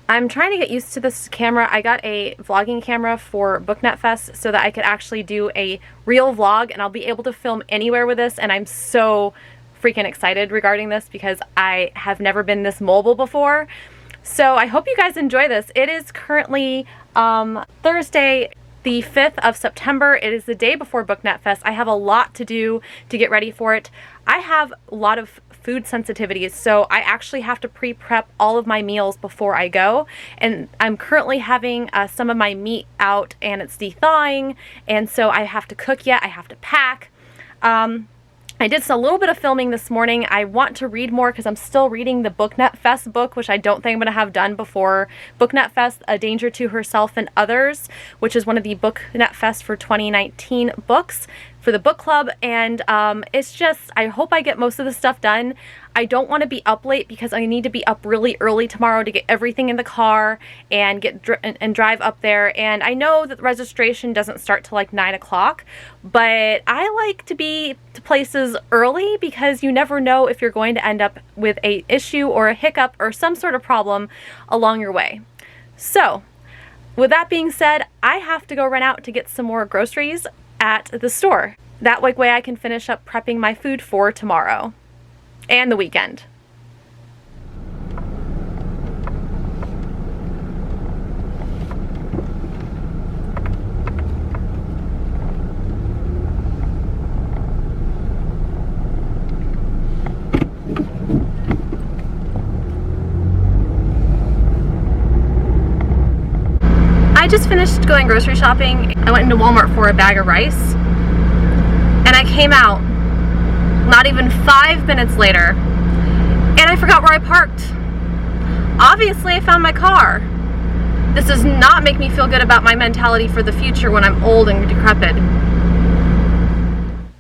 I'm trying to get used to this camera. I got a vlogging camera for Booknetfest so that I could actually do a real vlog, and I'll be able to film anywhere with this, and I'm so freaking excited regarding this because I have never been this mobile before. So I hope you guys enjoy this. It is currently Thursday, the 5th of September. It is the day before Booknetfest. I have a lot to do to get ready for it. I have a lot of food sensitivities, so I actually have to pre-prep all of my meals before I go, and I'm currently having some of my meat out and it's de-thawing, and so I have to cook yet. I have to pack. I did a little bit of filming this morning. I want to read more because I'm still reading the Booknetfest book, which I don't think I'm going to have done before Booknetfest, A Danger to Herself and Others, which is one of the Booknetfest for 2019 books for the book club, and it's just, I hope I get most of the stuff done. I don't want to be up late because I need to be up really early tomorrow to get everything in the car and drive up there. And I know that the registration doesn't start till like 9 o'clock, but I like to be to places early because you never know if you're going to end up with a issue or a hiccup or some sort of problem along your way. So with that being said, I have to go run out to get some more groceries at the store. That way I can finish up prepping my food for tomorrow and the weekend. I just finished going grocery shopping. I went into Walmart for a bag of rice, and I came out not even 5 minutes later, and I forgot where I parked. Obviously, I found my car. This does not make me feel good about my mentality for the future when I'm old and decrepit.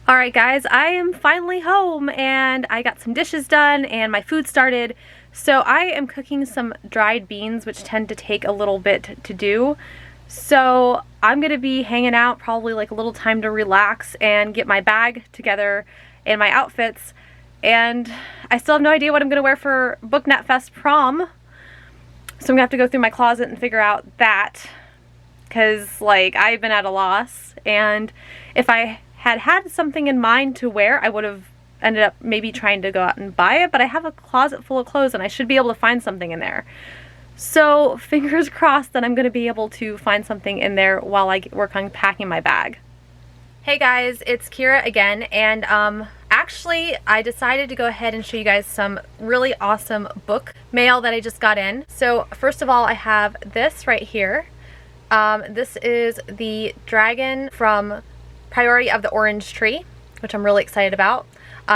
Alright guys, I am finally home, and I got some dishes done, and my food started. So I am cooking some dried beans, which tend to take a little bit to do. So I'm going to be hanging out, probably like a little time to relax and get my bag together and my outfits. And I still have no idea what I'm going to wear for Booknetfest prom. So I'm going to have to go through my closet and figure out that. Because like I've been at a loss. And if I had something in mind to wear, I would have ended up maybe trying to go out and buy it, but I have a closet full of clothes and I should be able to find something in there. So fingers crossed that I'm going to be able to find something in there while I work on packing my bag. Hey guys, it's Kira again, and actually I decided to go ahead and show you guys some really awesome book mail that I just got in. So first of all, I have this right here. This is the dragon from Priority of the Orange Tree, which I'm really excited about.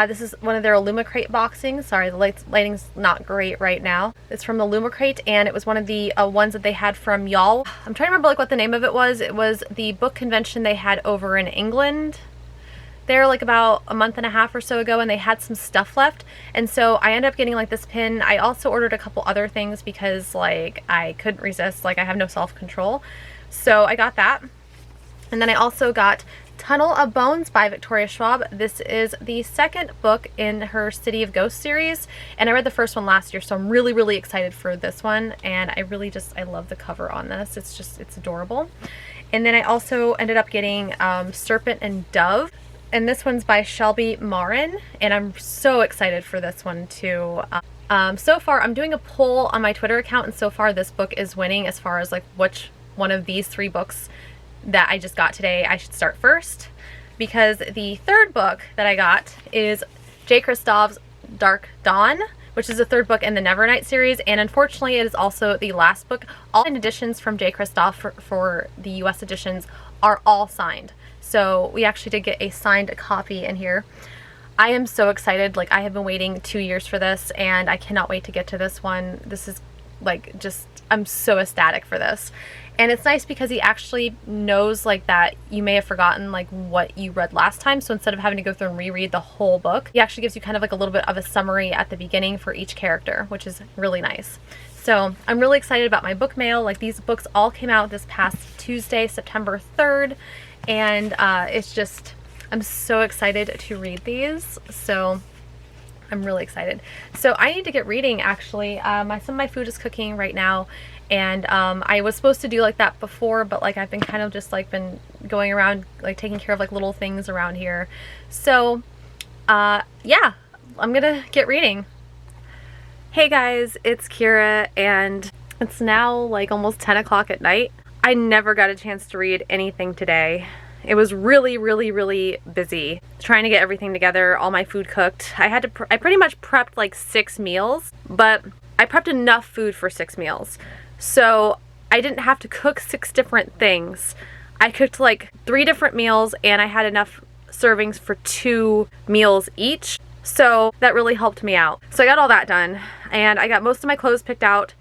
This is one of their Illumicrate boxings. Sorry, the lighting's not great right now. It's from the Illumicrate, and it was one of the ones that they had from Y'all. I'm trying to remember like what the name of it was. It was the book convention they had over in England. They're like about a month and a half or so ago, and they had some stuff left. And so I ended up getting like this pin. I also ordered a couple other things because like I couldn't resist. Like I have no self-control. So I got that. And then I also got Tunnel of Bones by Victoria Schwab. This is the second book in her City of Ghosts series, and I read the first one last year, so I'm really, really excited for this one, and I love the cover on this. It's adorable. And then I also ended up getting Serpent and Dove, and this one's by Shelby Marin, and I'm so excited for this one too. So far, I'm doing a poll on my Twitter account, and so far this book is winning as far as like which one of these 3 books that I just got today I should start first, because the third book that I got is J. Kristof's Dark Dawn, which is the third book in the Nevernight series, and unfortunately it is also the last book. All editions from J. Kristof for the US editions are all signed, so we actually did get a signed copy in here. I am so excited. Like I have been waiting 2 years for this, and I cannot wait to get to this one. This is like just, I'm so ecstatic for this. And it's nice because he actually knows like that you may have forgotten like what you read last time. So instead of having to go through and reread the whole book, he actually gives you kind of like a little bit of a summary at the beginning for each character, which is really nice. So I'm really excited about my book mail. Like these books all came out this past Tuesday, September 3rd. And it's just, I'm so excited to read these. So I'm really excited. So I need to get reading actually. Some of my food is cooking right now, and I was supposed to do like that before, but like I've been kind of just like been going around like taking care of like little things around here. So yeah, I'm gonna get reading. Hey guys, it's Kira, and it's now like almost 10 o'clock at night. I never got a chance to read anything today. It was really busy trying to get everything together, all my food cooked. I pretty much prepped like 6 meals, but I prepped enough food for 6 meals. So I didn't have to cook 6 different things. I cooked like 3 different meals, and I had enough servings for 2 meals each. So that really helped me out. So I got all that done, and I got most of my clothes picked out.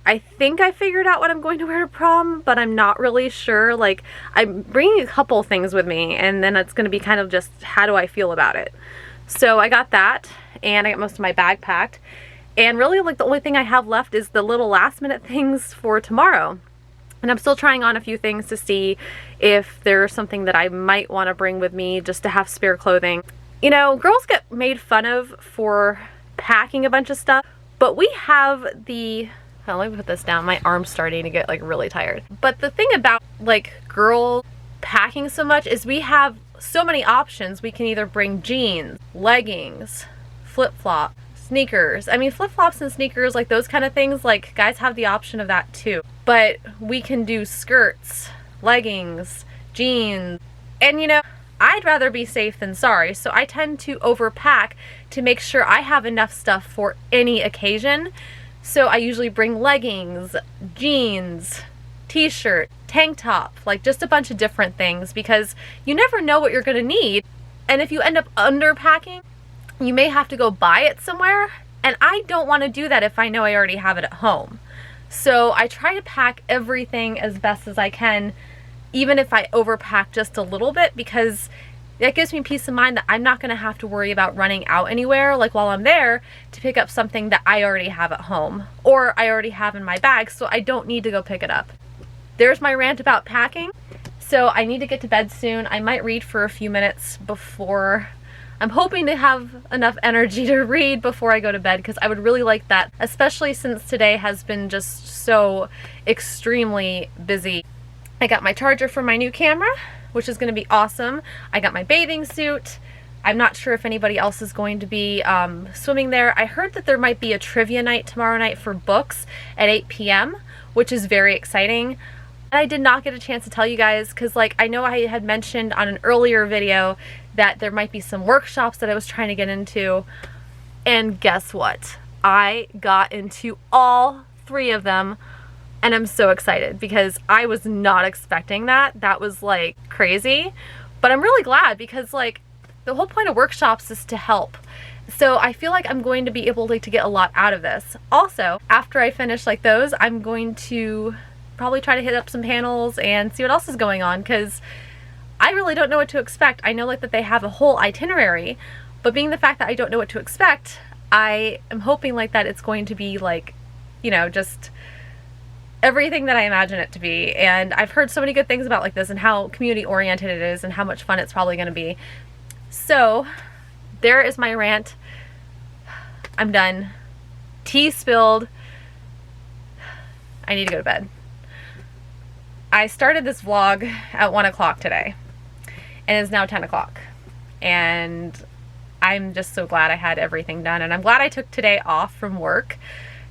I think I figured out what I'm going to wear to prom, but I'm not really sure. Like, I'm bringing a couple things with me, and then it's going to be kind of just how do I feel about it. So I got that, and I got most of my bag packed. And really, like, the only thing I have left is the little last minute things for tomorrow. And I'm still trying on a few things to see if there's something that I might want to bring with me just to have spare clothing. You know, girls get made fun of for packing a bunch of stuff, but we have the... Oh, let me put this down. My arm's starting to get like really tired. But the thing about like girl packing so much is we have so many options. We can either bring jeans, leggings, flip-flop, sneakers. I mean, flip-flops and sneakers, like those kind of things, like guys have the option of that too. But we can do skirts, leggings, jeans, and you know, I'd rather be safe than sorry. So I tend to overpack to make sure I have enough stuff for any occasion. So I usually bring leggings, jeans, t-shirt, tank top, like just a bunch of different things, because you never know what you're gonna need. And if you end up underpacking, you may have to go buy it somewhere, and I don't want to do that if I know I already have it at home. So I try to pack everything as best as I can, even if I overpack just a little bit, because that gives me peace of mind that I'm not going to have to worry about running out anywhere, like while I'm there, to pick up something that I already have at home or I already have in my bag, so I don't need to go pick it up. There's my rant about packing. So I need to get to bed soon. I might read for a few minutes before. I'm hoping to have enough energy to read before I go to bed, because I would really like that, especially since today has been just so extremely busy. I got my charger for my new camera, which is going to be awesome. I got my bathing suit. I'm not sure if anybody else is going to be swimming there. I heard that there might be a trivia night tomorrow night for books at 8 p.m., which is very exciting. And I did not get a chance to tell you guys, because like I know I had mentioned on an earlier video that there might be some workshops that I was trying to get into. And guess what? I got into all 3 of them. And I'm so excited because I was not expecting that. That was like crazy. But I'm really glad, because like the whole point of workshops is to help. So I feel like I'm going to be able to get a lot out of this. Also, after I finish like those, I'm going to probably try to hit up some panels and see what else is going on, because I really don't know what to expect. I know like that they have a whole itinerary, but being the fact that I don't know what to expect, I am hoping like that it's going to be like, you know, just everything that I imagine it to be. And I've heard so many good things about like this and how community oriented it is and how much fun it's probably going to be. So there is my rant. I'm done. Tea spilled. I need to go to bed. I started this vlog at 1 o'clock today, and it's now 10 o'clock. And I'm just so glad I had everything done. And I'm glad I took today off from work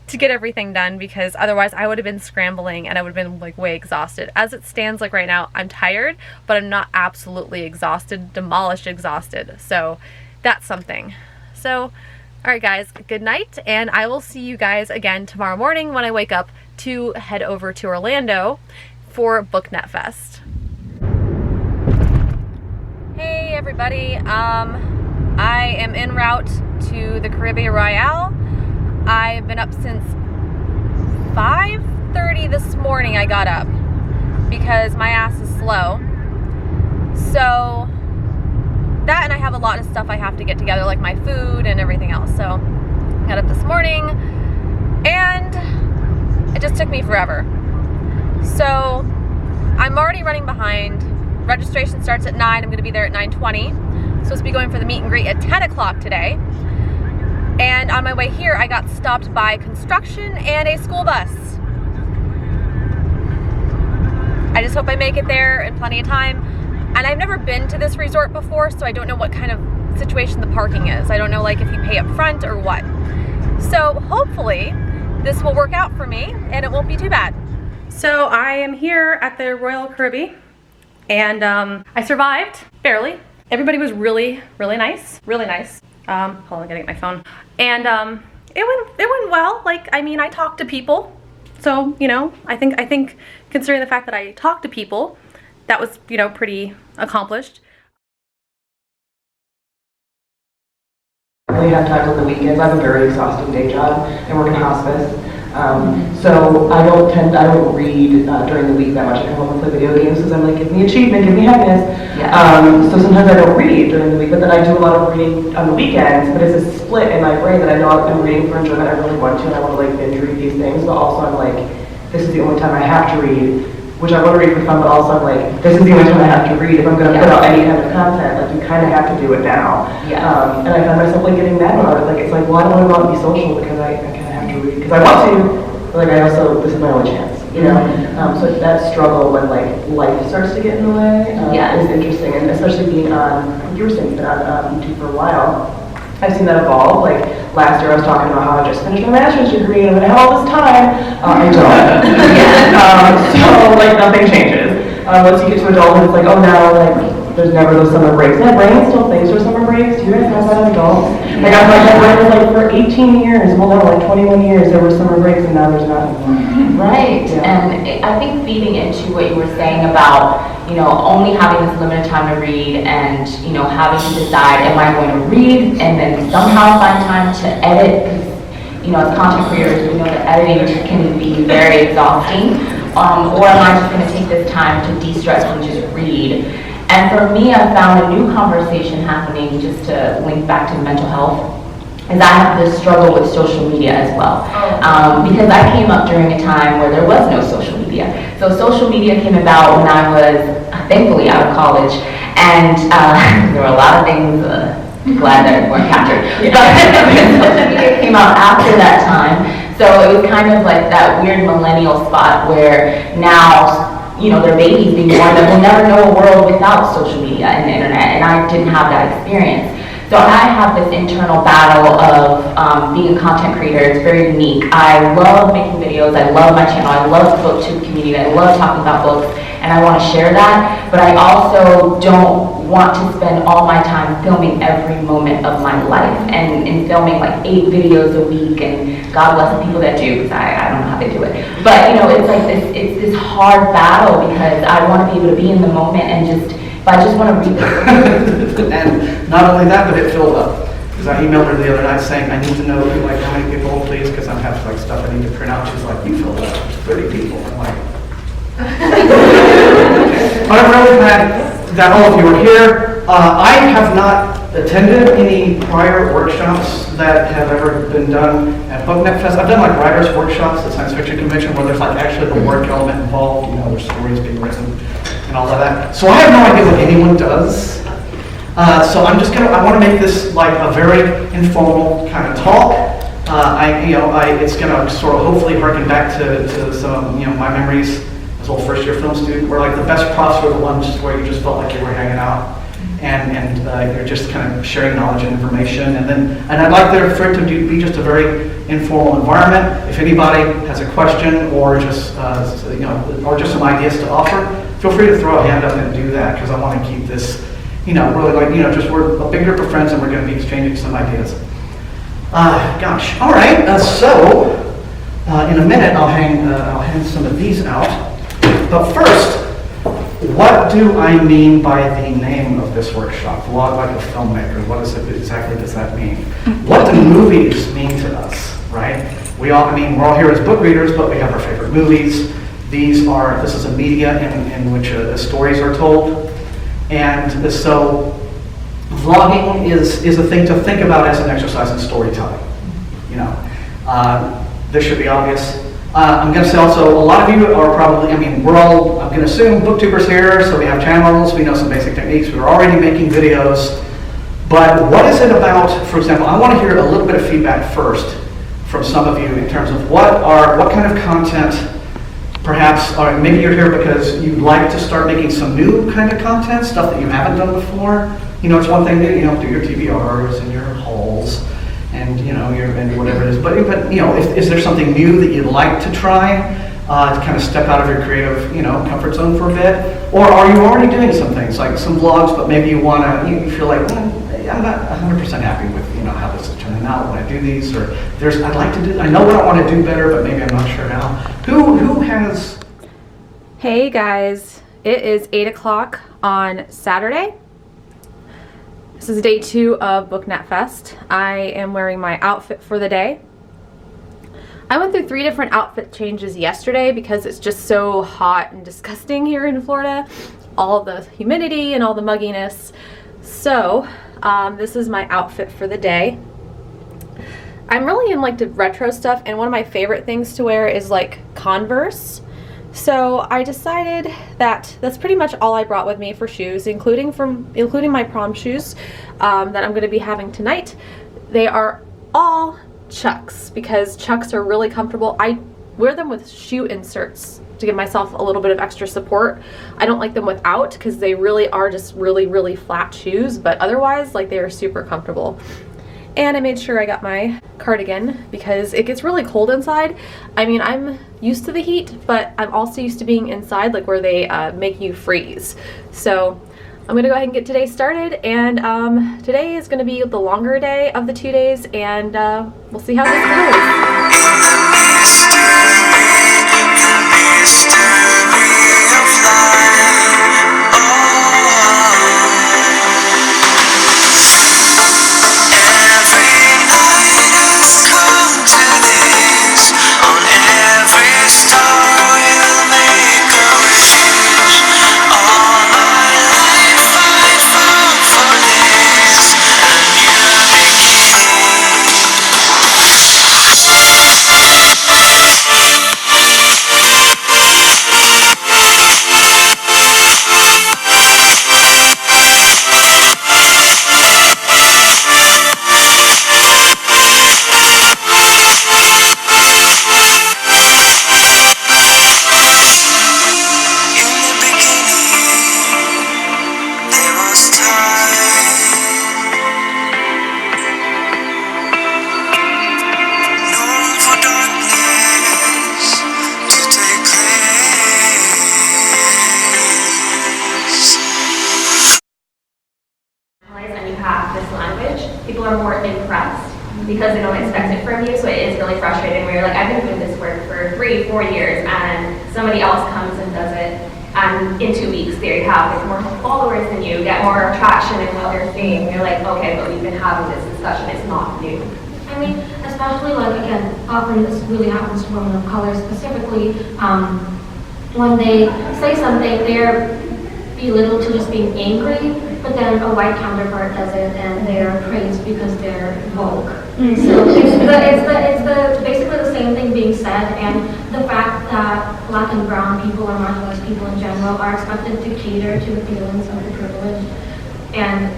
to get everything done, because otherwise I would have been scrambling and I would have been like way exhausted. As it stands like right now, I'm tired, but I'm not absolutely exhausted, demolished exhausted. So that's something. So, alright guys, good night, and I will see you guys again tomorrow morning when I wake up to head over to Orlando for Booknetfest. Hey everybody, I am en route to the Caribbean Royale. I've been up since 5:30 this morning. I got up because my ass is slow. So that, and I have a lot of stuff I have to get together, like my food and everything else. So I got up this morning and it just took me forever. So I'm already running behind. Registration starts at 9. I'm going to be there at 9:20. Supposed to be going for the meet and greet at 10 o'clock today. And on my way here, I got stopped by construction and a school bus. I just hope I make it there in plenty of time. And I've never been to this resort before, so I don't know what kind of situation the parking is. I don't know like if you pay up front or what. So hopefully this will work out for me and it won't be too bad. So I am here at the Royal Caribbean and I survived, barely. Everybody was really, really nice, really nice. Hold on, I gotta get my phone. And it went well. Like, I mean, I talked to people. So, you know, I think considering the fact that I talked to people, that was, you know, pretty accomplished. I only have time on the weekends. I have a very exhausting day job. I work in hospice. So I don't read during the week that much. I come home and play video games because I'm like, give me achievement, give me happiness. Yeah. So sometimes I don't read during the week, but then I do a lot of reading on the weekends, but it's a split in my brain that I know I'm reading for enjoyment. I really want to, and I want to like binge read these things, but also I'm like, this is the only time I have to read, which I want to read for fun, but also I'm like, this is the only time I have to read. If I'm going to put out any kind of content, like you kind of have to do it now. Yeah. And I find myself like getting mad about it. Like it's like, well, I don't want to go out and be social because I kind of have to read because I want to, but like I also, this is my only chance, you know? So that struggle when like life starts to get in the way is interesting, and especially being on, like you were saying, you've been on YouTube for a while. I've seen that evolve. Like last year I was talking about how I just finished my master's degree and I'm gonna have all this time. I don't. So like nothing changes. Once you get to adulthood, it's like, oh now like there's never those summer breaks. My brain still thinks there's summer breaks. Do you guys have that as adults? Like I'm like, my brain was like for 18 years, well no, like 21 years there were summer breaks and now there's not anymore. Right, and I think feeding into what you were saying about, you know, only having this limited time to read and, you know, having to decide, am I going to read and then somehow find time to edit? Because, you know, as content creators, we know that editing can be very exhausting. Or am I just going to take this time to de-stress and just read? And for me, I found a new conversation happening, just to link back to mental health, is I have this struggle with social media as well. Because I came up during a time where there was no social media. So social media came about when I was thankfully out of college, and there were a lot of things, glad that weren't captured. But social media came out after that time, so it was kind of like that weird millennial spot where now, you know, there are babies being born that will never know a world without social media and the internet, and I didn't have that experience. So I have this internal battle of being a content creator. It's very unique. I love making videos. I love my channel. I love the BookTube community. I love talking about books, and I want to share that. But I also don't want to spend all my time filming every moment of my life and filming like 8 videos a week. And God bless the people that do, because I don't know how they do it. But you know, it's like this hard battle because I want to be able to be in the moment and just. I just want to read it. And not only that, but it filled up. Because I emailed her the other night saying, I need to know like how many people, please, because I have like stuff I need to print out. She's like, you filled up 30 people. I'm like, but I'm really glad that all of you are here. I have not attended any prior workshops that have ever been done at Booknetfest. I've done like writers' workshops at science fiction convention where there's like actually the work element involved. You know, there's stories being written and all of that. So I have no idea what anyone does. So I want to make this like a very informal kind of talk. It's going to sort of hopefully harken back to some, you know, my memories as a little first year film student, where like the best profs were the ones where you just felt like you were hanging out and you're just kind of sharing knowledge and information. And I'd like for it to be just a very informal environment. If anybody has a question or just or just some ideas to offer, feel free to throw a hand up and do that, because I want to keep this, you know, really like, you know, just we're a big group of friends and we're going to be exchanging some ideas. Gosh, all right. So in a minute I'll hang some of these out. But first, what do I mean by the name of this workshop? Vlog like a filmmaker. What exactly does that mean? What do movies mean to us, right? We're all here as book readers, but we have our favorite movies. This is a media in which stories are told. And so vlogging is a thing to think about as an exercise in storytelling. You know, this should be obvious. I'm going to say also, a lot of you are probably, I'm going to assume booktubers here, so we have channels, we know some basic techniques, we're already making videos. But what is it about, for example, I want to hear a little bit of feedback first from some of you in terms of what kind of content, perhaps, or maybe you're here because you'd like to start making some new kind of content, stuff that you haven't done before. You know, it's one thing to, you know, do your TBRs and your hauls and, you know, and whatever it is. But you know, is there something new that you'd like to try to kind of step out of your creative, you know, comfort zone for a bit? Or are you already doing some things, like some vlogs, but maybe you want to, you feel like, I'm not 100% happy with, you know, how this is turning out when I do these, or I'd like to do, I know what I want to do better, but maybe I'm not sure how. Who has? Hey guys, it is 8 o'clock on Saturday. This is day 2 of Booknetfest. I am wearing my outfit for the day. I went through 3 different outfit changes yesterday because it's just so hot and disgusting here in Florida. All the humidity and all the mugginess. So, this is my outfit for the day. I'm really in like the retro stuff, and one of my favorite things to wear is like Converse. So I decided that that's pretty much all I brought with me for shoes, including my prom shoes that I'm going to be having tonight. They are all Chucks because Chucks are really comfortable. I wear them with shoe inserts to give myself a little bit of extra support. I don't like them without because they really are just really flat shoes, but otherwise like they are super comfortable. And I made sure I got my cardigan because it gets really cold inside. I mean, I'm used to the heat, but I'm also used to being inside, like where they make you freeze. So I'm gonna go ahead and get today started, and today is gonna be the longer day of the 2 days, and we'll see how this people are more impressed because they don't expect it from you. So it is really frustrating where you're like, I've been doing this work for 3-4 years and somebody else comes and does it, and in 2 weeks there you have like more followers than you, get more traction in what they're saying. You're like, okay, but we've been having this discussion, it's not new. I mean, especially like, again, often this really happens to women of color specifically, when they say something, they're belittled to just being angry, but then a white counterpart does it and they're praised because they're woke. So it's basically the same thing being said, and the fact that Black and brown people or marginalized people in general are expected to cater to the feelings of the privileged and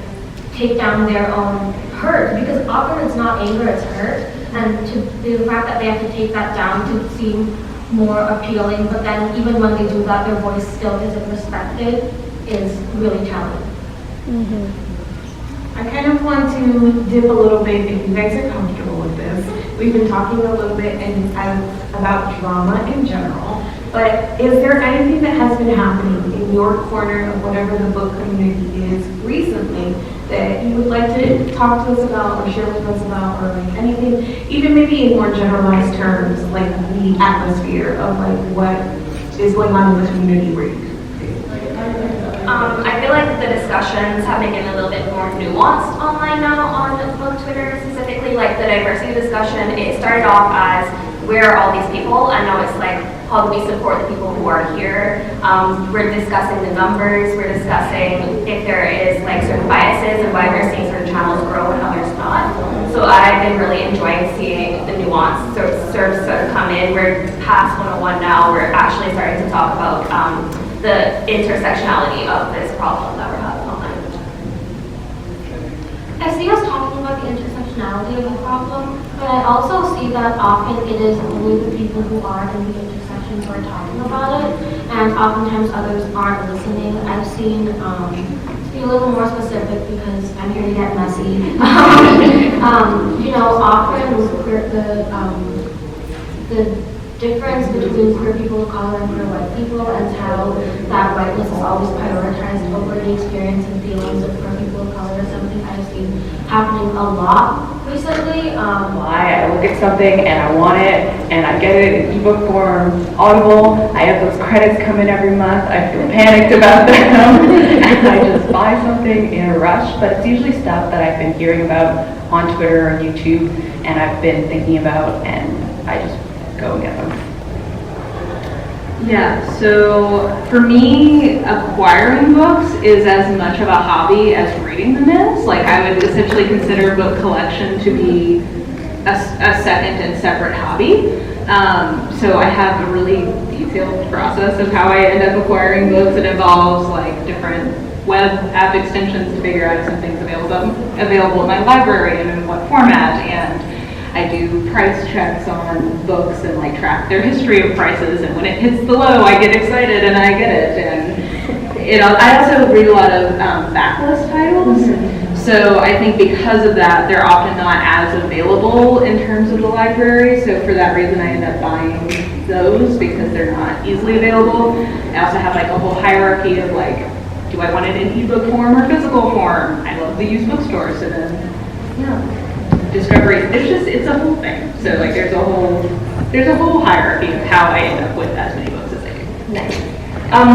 take down their own hurt, because often it's not anger, it's hurt, and the fact that they have to take that down to seem more appealing, but then even when they do that, their voice still isn't respected, is really telling. I kind of want to dip a little bit, if you guys are comfortable with this. We've been talking a little bit about drama in general, but is there anything that has been happening in your corner of whatever the book community is recently that you would like to talk to us about or share with us about, or like anything, even maybe in more generalized terms, like the atmosphere of like what is going on in the community where you I feel like the discussions have been getting a little bit more nuanced online now on book Twitter, specifically like the diversity discussion. It started off as, where are all these people? And now it's like, how do we support the people who are here? We're discussing the numbers, we're discussing if there is like certain biases and why we're seeing certain channels grow and others not. So I've been really enjoying seeing the nuance sort of come in. We're past 101 now, we're actually starting to talk about the intersectionality of this problem that we're having online. I see us talking about the intersectionality of the problem, but I also see that often it is only the people who are in the intersections who are talking about it, and oftentimes others aren't listening. I've seen, to be a little more specific because I'm here to get messy, you know, often the difference between queer people of color and queer white people and how that whiteness is always prioritized over the experience and feelings of queer people of color is something I've seen happening a lot recently. I look at something and I want it, and I get it in ebook form, Audible. I have those credits come in every month. I feel panicked about them, and I just buy something in a rush. But it's usually stuff that I've been hearing about on Twitter or YouTube, and I've been thinking about, and I just go and get them. Yeah, so for me, acquiring books is as much of a hobby as reading them is. Like, I would essentially consider book collection to be a second and separate hobby. So I have a really detailed process of how I end up acquiring books. It involves like different web app extensions to figure out if something's available in my library and in what format, and I do price checks on books and like track their history of prices, and when it hits the low, I get excited and I get it. And I also read a lot of backlist titles, so I think because of that, they're often not as available in terms of the library. So for that reason, I end up buying those because they're not easily available. I also have like a whole hierarchy of like, do I want it in ebook form or physical form? I love the used bookstore, so then yeah. Discovery, it's a whole thing. So like there's a whole hierarchy of how I end up with as many books as I do. Nice.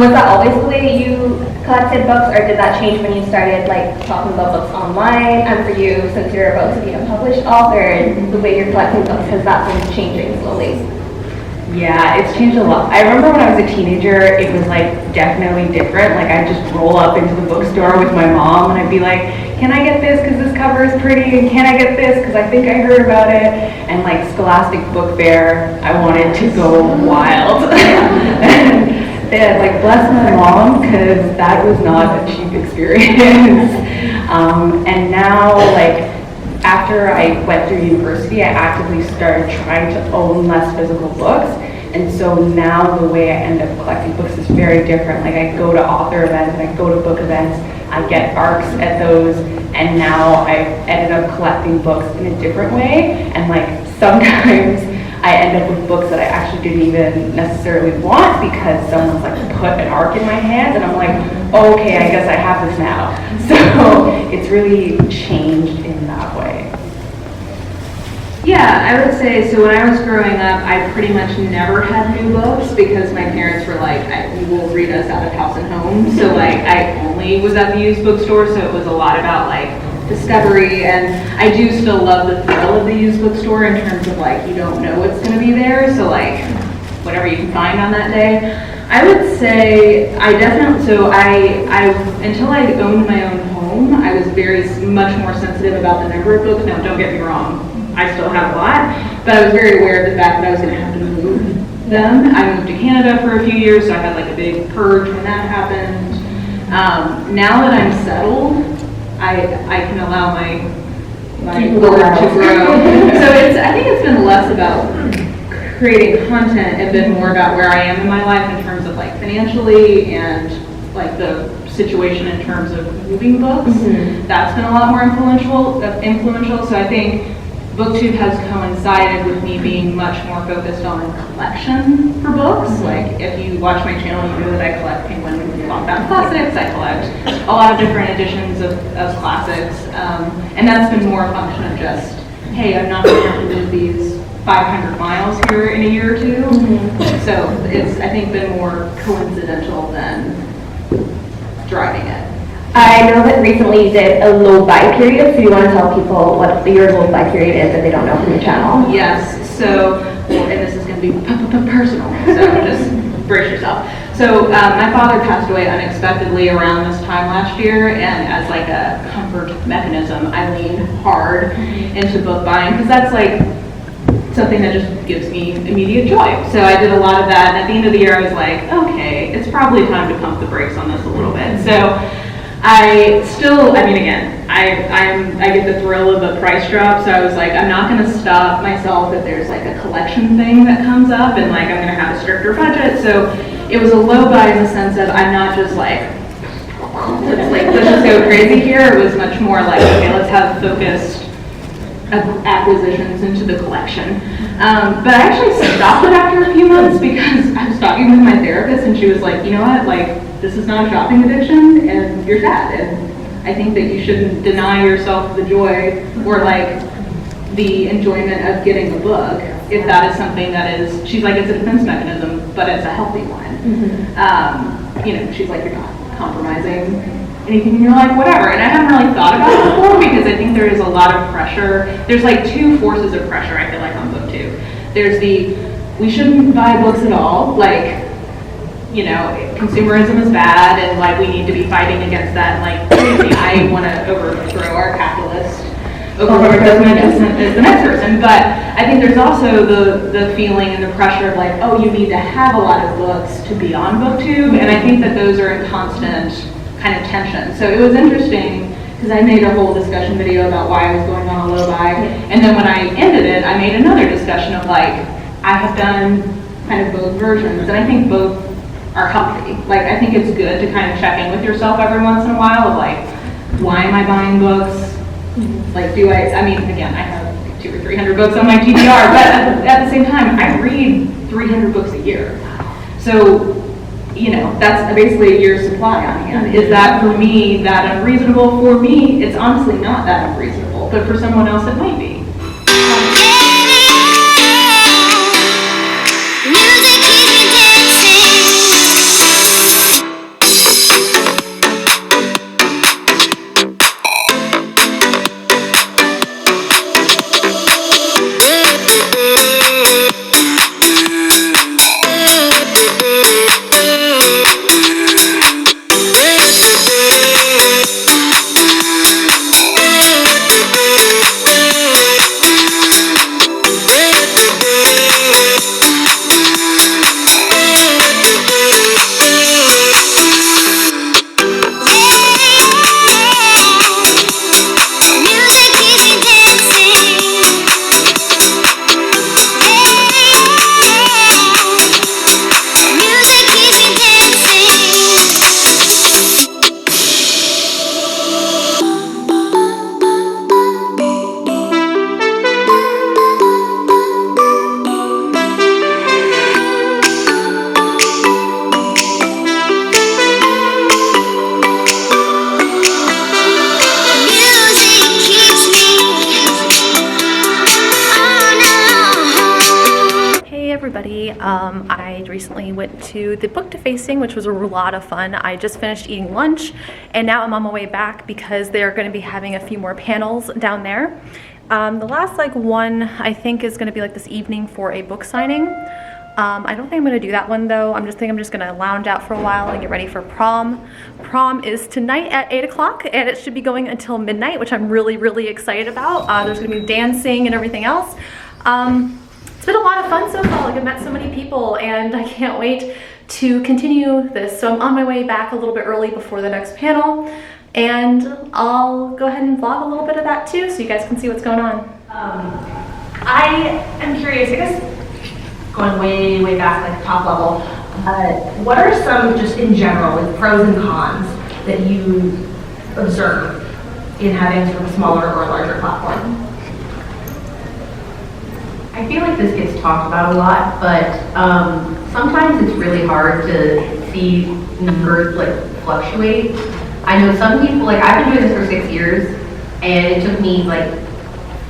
Was that always the way you collected books, or did that change when you started like talking about books online? And for you, since you're about to be a published author, the way you're collecting books, has that been changing slowly? Yeah, it's changed a lot. I remember when I was a teenager, it was like definitely different. Like I'd just roll up into the bookstore with my mom and I'd be like, can I get this because this cover is pretty? And can I get this because I think I heard about it? And like Scholastic Book Fair, I wanted to go wild. And like bless my mom, because that was not a cheap experience. And now like, after I went through university, I actively started trying to own less physical books. And so now the way I end up collecting books is very different. Like I go to author events and I go to book events, I get ARCs at those, and now I've ended up collecting books in a different way. And like sometimes I end up with books that I actually didn't even necessarily want because someone's like put an ARC in my hands and I'm like, oh, okay, I guess I have this now. So it's really changed in that way. Yeah, I would say, so when I was growing up, I pretty much never had new books because my parents were like, you will read us out of house and home. So like, I only was at the used bookstore, so it was a lot about like discovery, and I do still love the thrill of the used bookstore in terms of like, you don't know what's gonna be there, so like, whatever you can find on that day. I would say, I definitely, so until I owned my own home, I was very much more sensitive about the number of books. Now, don't get me wrong, I still have a lot, but I was very aware of the fact that I was going to have to move them. I moved to Canada for a few years, so I had like a big purge when that happened. Now that I'm settled, I can allow my board to grow. So I think it's been less about creating content and been more about where I am in my life in terms of like financially and like the situation in terms of moving books. That's been a lot more influential. So I think BookTube has coincided with me being much more focused on collection for books. Like if you watch my channel, you know that I collect Penguin Lockdown classics. I collect a lot of different editions of classics, and that's been more a function of just, hey, I'm not going to have to move these 500 miles here in a year or two. So it's, I think, been more coincidental than driving it. I know that recently you did a low buy period, so you want to tell people what your low buy period is if they don't know from your channel. Yes, so, and this is going to be personal, so just brace yourself. So my father passed away unexpectedly around this time last year, and as like a comfort mechanism, I leaned hard into book buying, because that's like something that just gives me immediate joy. So I did a lot of that, and at the end of the year I was like, okay, it's probably time to pump the brakes on this a little bit. So I mean, again, I get the thrill of the price drop, so I was like, I'm not gonna stop myself if there's like a collection thing that comes up and like I'm gonna have a stricter budget. So it was a low buy in the sense of I'm not just like, let's just go crazy here. It was much more like, okay, let's have focused acquisitions into the collection. But I actually stopped it after a few months because I was talking with my therapist and she was like, you know what, like, this is not a shopping addiction and you're sad. And I think that you shouldn't deny yourself the joy or like the enjoyment of getting a book if that is something that is, she's like, it's a defense mechanism, but it's a healthy one. You know, she's like, you're not compromising anything in your life, whatever. And I hadn't really thought about it before because I think there is a lot of pressure. There's like two forces of pressure I feel like on BookTube. There's the, we shouldn't buy books at all, like, you know, consumerism is bad and like we need to be fighting against that. And like, I want to overthrow our capitalist government as the next person. But I think there's also the feeling and the pressure of like, oh, you need to have a lot of books to be on BookTube. And I think that those are in constant kind of tension. So it was interesting because I made a whole discussion video about why I was going on a low buy. And then when I ended it, I made another discussion of like, I have done kind of both versions and I think both are healthy. Like, I think it's good to kind of check in with yourself every once in a while of like, why am I buying books? Like, I mean, again, I have 200 or 300 books on my TBR, but at the same time, I read 300 books a year. So, you know, that's basically a year's supply on hand. Is that for me that unreasonable? For me, it's honestly not that unreasonable, but for someone else it might be. I recently went to the book defacing, which was a lot of fun. I just finished eating lunch and now I'm on my way back because they're going to be having a few more panels down there. The last one I think is going to be like this evening for a book signing. I don't think I'm going to do that one though. I'm just going to lounge out for a while and get ready for prom. Prom is tonight at 8 o'clock and it should be going until midnight, which I'm really, really excited about. There's going to be dancing and everything else. It's been a lot of fun so far. Like, I've met so many people and I can't wait to continue this. So I'm on my way back a little bit early before the next panel and I'll go ahead and vlog a little bit of that too so you guys can see what's going on. I am curious, I guess, going way, way back, like top level, what are some, just in general, like pros and cons that you observe in having sort of a smaller or a larger platform? I feel like this gets talked about a lot, but sometimes it's really hard to see numbers fluctuate. I know some people, I've been doing this for 6 years, and it took me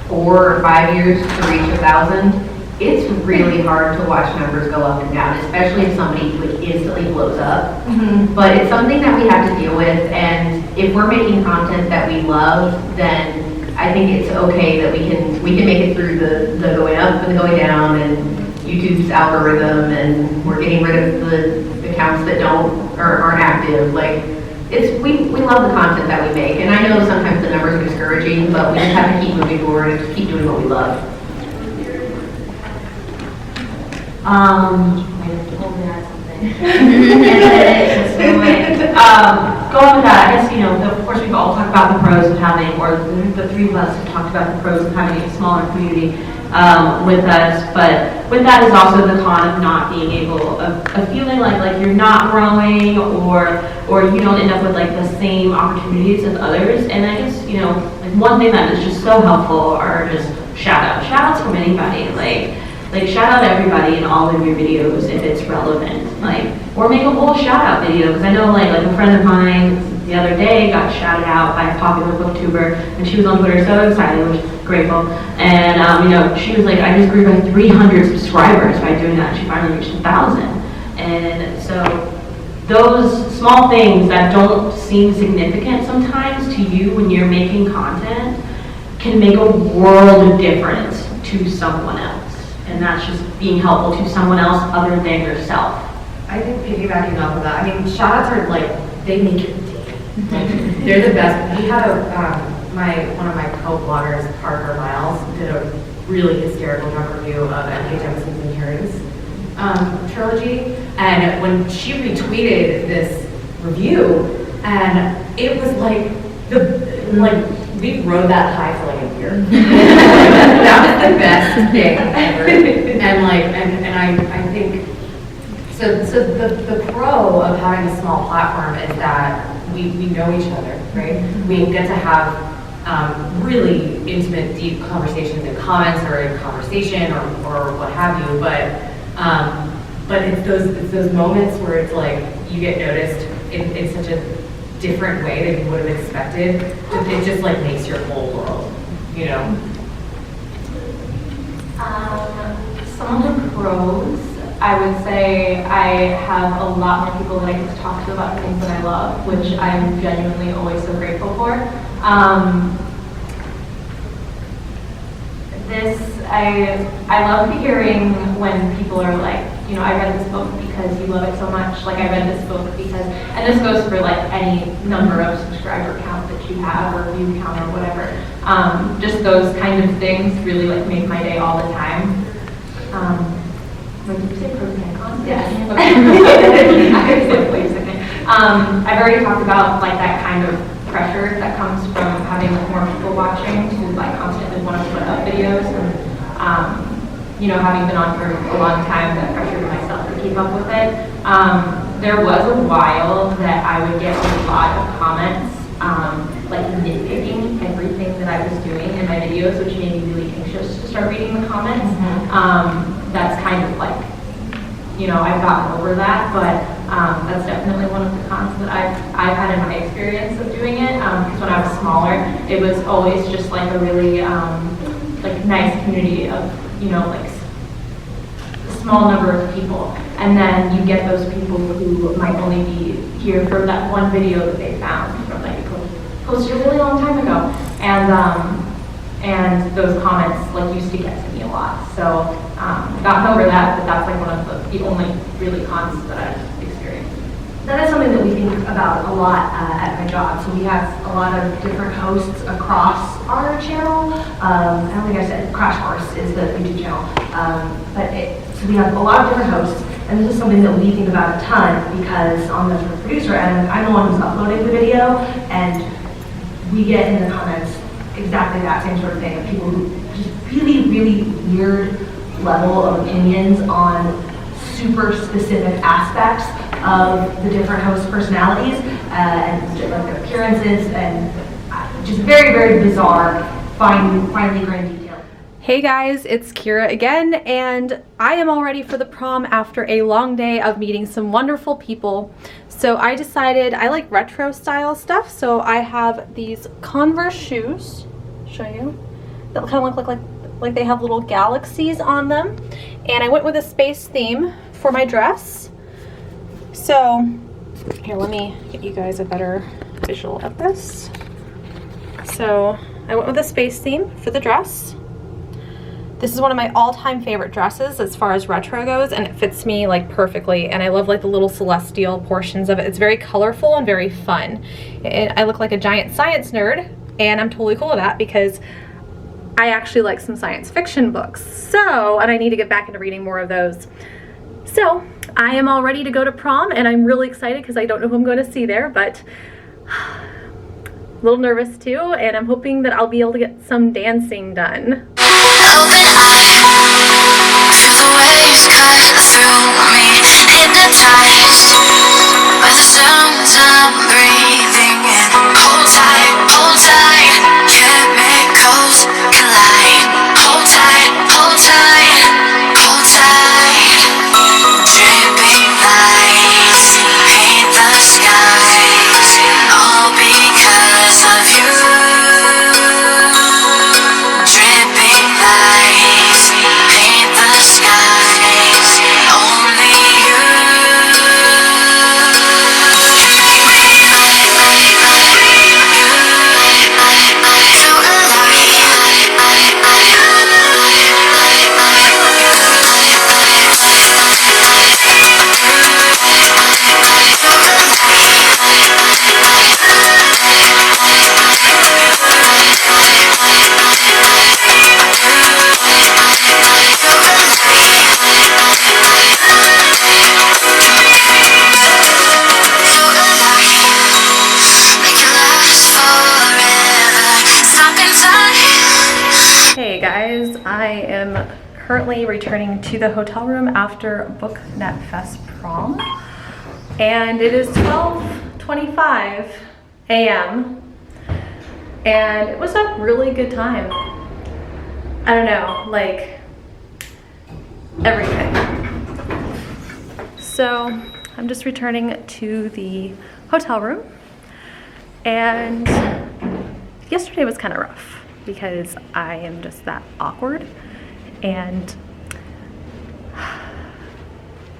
4 or 5 years to reach 1,000. It's really hard to watch numbers go up and down, especially if somebody instantly blows up. Mm-hmm. But it's something that we have to deal with, and if we're making content that we love, then I think it's okay that we can make it through the going up and the going down and YouTube's algorithm, and we're getting rid of the accounts that aren't active. We love the content that we make, and I know sometimes the numbers are discouraging, but we just have to keep moving forward and just keep doing what we love. Going with that, I guess, the all talk about the pros of having, or the three of us have talked about the pros of having a smaller community with us, but with that is also the con of not being able, of feeling like you're not growing, or you don't end up with like the same opportunities as others. And I guess, you know, like one thing that is just so helpful are just shout-outs from anybody, like shout out everybody in all of your videos if it's relevant, like, or make a whole shout out video, because I know like a friend of mine the other day got shouted out by a popular booktuber, and she was on Twitter so excited, which is grateful, and you know, she was like, I just grew by 300 subscribers by doing that. She finally reached 1,000, and so those small things that don't seem significant sometimes to you when you're making content can make a world of difference to someone else. And that's just being helpful to someone else other than yourself. I think piggybacking off of that, I mean, shout-outs are like, they make your day. They're the best. We had one of my co-bloggers, Parker Miles, did a really hysterical drunk review of M.K. Jemisin's Inheritance trilogy. And when she retweeted this review, and it was like, we rode that high for like a year. That was the best thing ever. And I think, so the pro of having a small platform is that we know each other, right? We get to have really intimate, deep conversations in comments or in conversation or what have you, but it's those moments where it's like you get noticed in such a different way than you would have expected. It just like makes your whole world, you know. Some of the pros, I would say I have a lot more people that I get to talk to about the things that I love, which I'm genuinely always so grateful for. I love hearing when people are like, you know, I read this book because you love it so much. Like, I read this book because, and this goes for like any number of subscriber count that you have or view count or whatever. Just those kind of things really like make my day all the time. What did you say, pros and cons? Yes. Okay. Wait a second. I've already talked about like that kind of pressure that comes from having like, more people watching to like constantly want to put up videos, and you know, having been on for a long time, that pressured myself to keep up with it. There was a while that I would get a lot of comments like nitpicking everything that I was doing in my videos, which made me really anxious to start reading the comments. That's kind of like, you know, I've gotten over that, but that's definitely one of the cons that I've had in my experience of doing it. Because when I was smaller, it was always just like a really like nice community of, you know, like a small number of people. And then you get those people who might only be here for that one video that they found from like posted a really long time ago. And those comments like used to get to me a lot. So gotten over that, but that's like one of the only really cons that I've experienced. That is something that we think about a lot at my job. So we have a lot of different hosts across our channel. I don't think I said Crash Course is the YouTube channel. So we have a lot of different hosts, and this is something that we think about a ton because on the producer end, I'm the one who's uploading the video, and we get in the comments exactly that same sort of thing of people who just really, really weird level of opinions on super specific aspects of the different host personalities and just like their appearances and just very, very bizarre, finely grained detail. Hey guys, it's Kira again, and I am all ready for the prom after a long day of meeting some wonderful people. So I decided I like retro style stuff, so I have these Converse shoes, show you, that kind of look like they have little galaxies on them, and I went with a space theme for my dress. So here, let me get you guys a better visual of this. So I went with a space theme for the dress. This is one of my all-time favorite dresses as far as retro goes, and it fits me like perfectly, and I love like the little celestial portions of it. It's very colorful and very fun. I look like a giant science nerd, and I'm totally cool with that because I actually like some science fiction books. So, and I need to get back into reading more of those. So I am all ready to go to prom, and I'm really excited because I don't know who I'm going to see there, but little nervous too, and I'm hoping that I'll be able to get some dancing done. Feel the waves cut through me, hypnotized by the sounds I'm breathing in. Hold tight, chemicals collide. Hold tight, hold tight, hold tight. Dripping lights paint the skies, all because of you. Dripping lights paint the skies, only you. Hey guys, I am currently returning to the hotel room after Booknetfest prom, and it is 12:25 a.m. and it was a really good time. I don't know, like everything. So I'm just returning to the hotel room, and yesterday was kind of rough because I am just that awkward, and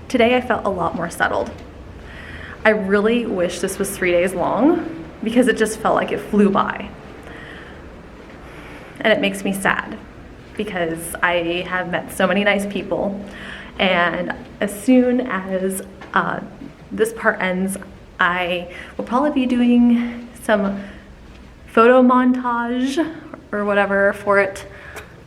today I felt a lot more settled. I really wish this was 3 days long because it just felt like it flew by, and it makes me sad because I have met so many nice people, and as soon as this part ends, I will probably be doing some photo montage or whatever for it.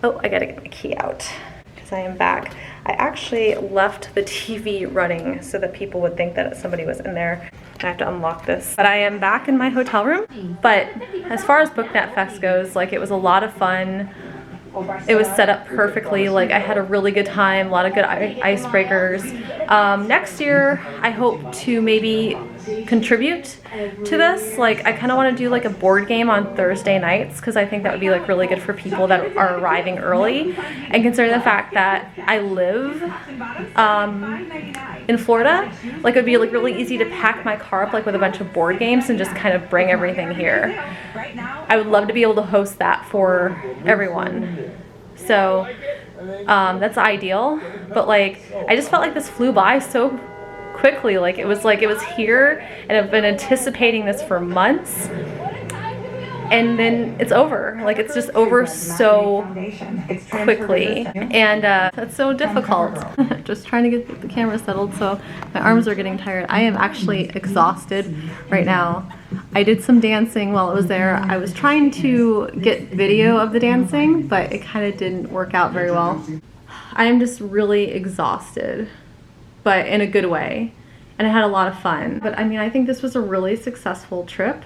Oh, I gotta get my key out because I am back. I actually left the TV running so that people would think that somebody was in there. I have to unlock this. But I am back in my hotel room. But as far as Booknetfest goes, like, it was a lot of fun. It was set up perfectly. Like, I had a really good time, a lot of good icebreakers. Next year, I hope to maybe contribute to this. Like, I kind of want to do like a board game on Thursday nights because I think that would be like really good for people that are arriving early. And considering the fact that I live in Florida, like, it would be like really easy to pack my car up like with a bunch of board games and just kind of bring everything here. I would love to be able to host that for everyone. So that's ideal, but like, I just felt like this flew by so quickly. Like, it was here, and I've been anticipating this for months, and then it's over. Like, it's just over so quickly, and that's so difficult. Just trying to get the camera settled, so my arms are getting tired. I am actually exhausted right now. I did some dancing while I was there. I was trying to get video of the dancing, but it kind of didn't work out very well. I am just really exhausted, but in a good way, and I had a lot of fun. But I mean, I think this was a really successful trip.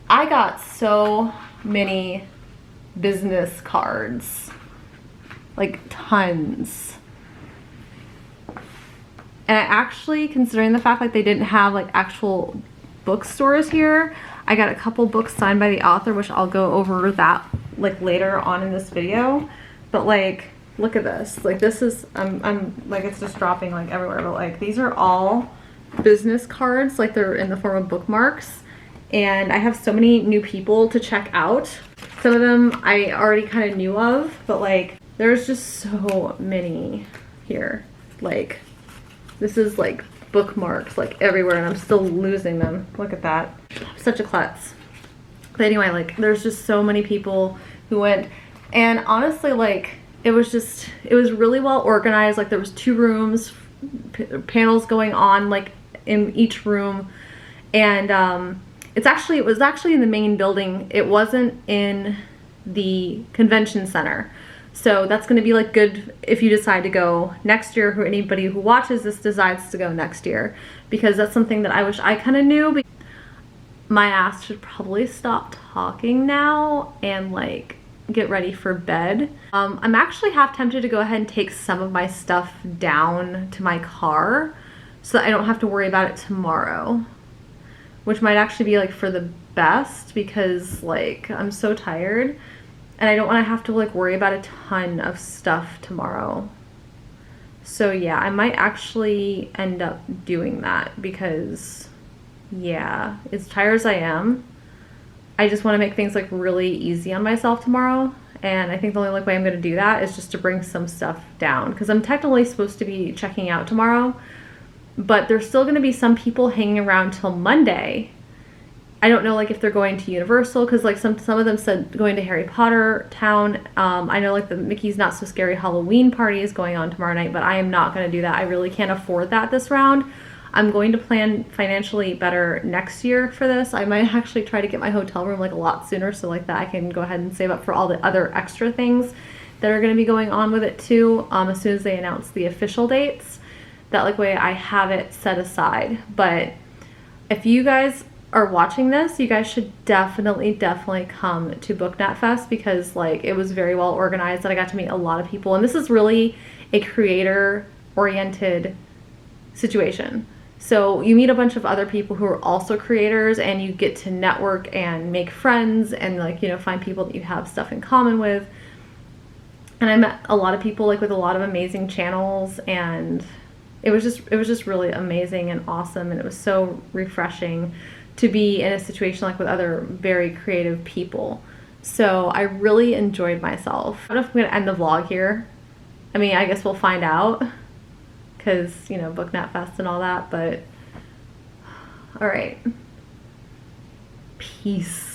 I got so many business cards, like tons. And I actually, considering the fact like they didn't have like actual bookstores here, I got a couple books signed by the author, which I'll go over that like later on in this video. But like, look at this. Like, this is, I'm like, it's just dropping like everywhere, but like, these are all business cards. Like, they're in the form of bookmarks, and I have so many new people to check out. Some of them I already kind of knew of, but like, there's just so many here. Like, this is like bookmarks like everywhere, and I'm still losing them. Look at that. Such a klutz. But anyway, like, there's just so many people who went, and honestly, like, it was really well organized. Like, there was 2 rooms, panels going on like in each room, and it was actually in the main building. It wasn't in the convention center. So that's going to be like good if you decide to go next year, or anybody who watches this decides to go next year, because that's something that I wish I kind of knew. my ass should probably stop talking now and like get ready for bed. I'm actually half tempted to go ahead and take some of my stuff down to my car so that I don't have to worry about it tomorrow, which might actually be like for the best because like I'm so tired and I don't want to have to like worry about a ton of stuff tomorrow. So yeah, I might actually end up doing that because yeah, as tired as I am, I just want to make things like really easy on myself tomorrow. And I think the only like way I'm going to do that is just to bring some stuff down because I'm technically supposed to be checking out tomorrow, but there's still going to be some people hanging around till Monday. I don't know like if they're going to Universal because like some of them said going to Harry Potter Town. I know like the Mickey's Not So Scary Halloween party is going on tomorrow night, but I am not going to do that. I really can't afford that this round. I'm going to plan financially better next year for this. I might actually try to get my hotel room like a lot sooner so like that I can go ahead and save up for all the other extra things that are going to be going on with it too as soon as they announce the official dates. That like way I have it set aside. But if you guys are watching this, you guys should definitely come to Booknetfest because like it was very well organized and I got to meet a lot of people, and this is really a creator oriented situation. So you meet a bunch of other people who are also creators and you get to network and make friends and like, you know, find people that you have stuff in common with. And I met a lot of people like with a lot of amazing channels, and it was just really amazing and awesome, and it was so refreshing to be in a situation like with other very creative people. So I really enjoyed myself. I don't know if I'm gonna end the vlog here. I mean, I guess we'll find out because, you know, Booknetfest and all that, but all right. Peace.